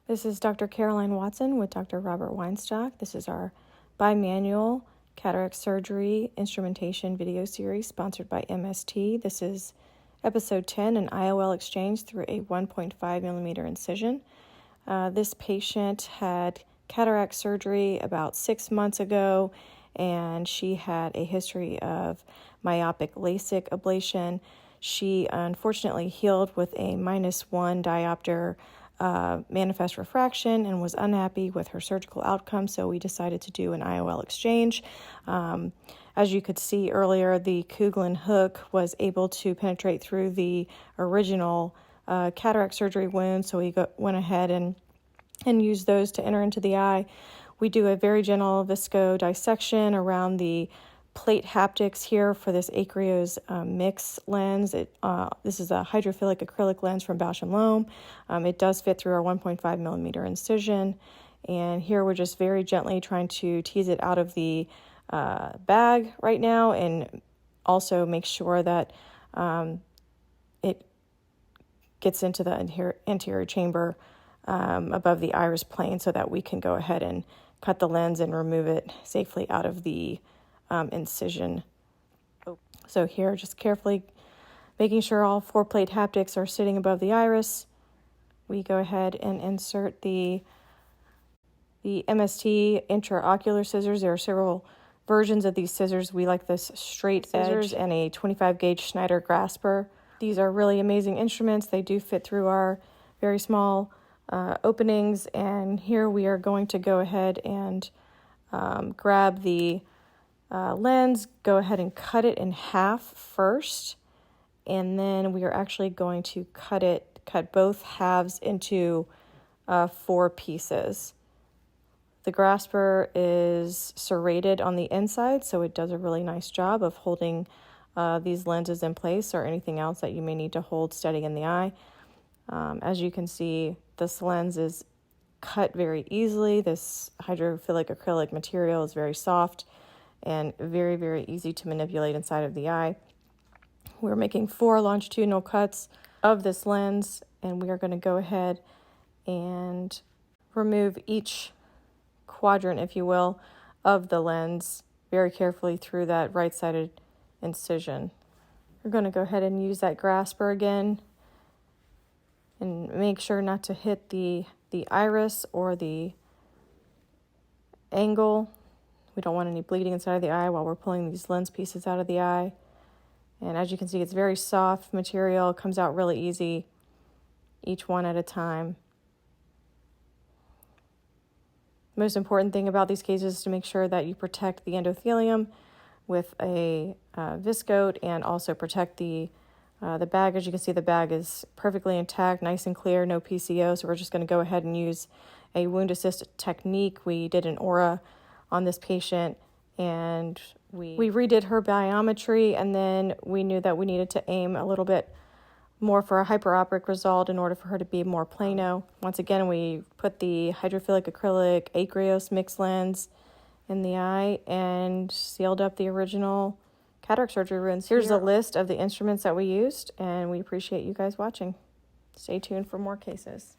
This is Dr. Caroline Watson with Dr. Robert Weinstock. This is our bimanual cataract surgery instrumentation video series sponsored by MST. This is episode 10, an IOL exchange through a 1.5 millimeter incision. This patient had cataract surgery about 6 months ago, and she had a history of myopic LASIK ablation. She unfortunately healed with a -1 diopter manifest refraction and was unhappy with her surgical outcome, so we decided to do an IOL exchange. As you could see earlier, the Kugelin hook was able to penetrate through the original cataract surgery wound, so we went ahead and used those to enter into the eye. We do a very gentle visco dissection around the plate haptics here for this aqueous mix lens. This is a hydrophilic acrylic lens from Bausch & Lomb. It does fit through our 1.5 millimeter incision. And here we're just very gently trying to tease it out of the bag right now, and also make sure that it gets into the anterior chamber above the iris plane, so that we can go ahead and cut the lens and remove it safely out of the incision. So here, just carefully making sure all 4 plate haptics are sitting above the iris, we go ahead and insert the MST intraocular scissors. There are several versions of these scissors. We like this straight edge and a 25 gauge Schneider grasper. These are really amazing instruments. They do fit through our very small openings, and here we are going to go ahead and grab the lens, go ahead and cut it in half first, and then we are actually going to cut both halves into 4 pieces. The grasper is serrated on the inside, so it does a really nice job of holding these lenses in place or anything else that you may need to hold steady in the eye. As you can see, this lens is cut very easily. This hydrophilic acrylic material is very soft and very, very easy to manipulate inside of the eye. We're making 4 longitudinal cuts of this lens, and we are going to go ahead and remove each quadrant, if you will, of the lens very carefully through that right-sided incision. We're going to go ahead and use that grasper again and make sure not to hit the iris or the angle. We don't want any bleeding inside of the eye while we're pulling these lens pieces out of the eye. And as you can see, it's very soft material. It comes out really easy, each one at a time. The most important thing about these cases is to make sure that you protect the endothelium with a viscoat, and also protect the bag. As you can see, the bag is perfectly intact, nice and clear, no PCO. So we're just going to go ahead and use a wound assist technique. We did an aura on this patient, and we redid her biometry, and then we knew that we needed to aim a little bit more for a hyperopic result in order for her to be more plano. Once again, we put the hydrophilic acrylic aqueous mix lens in the eye and sealed up the original cataract surgery wounds. Here's a list of the instruments that we used, and we appreciate you guys watching. Stay tuned for more cases.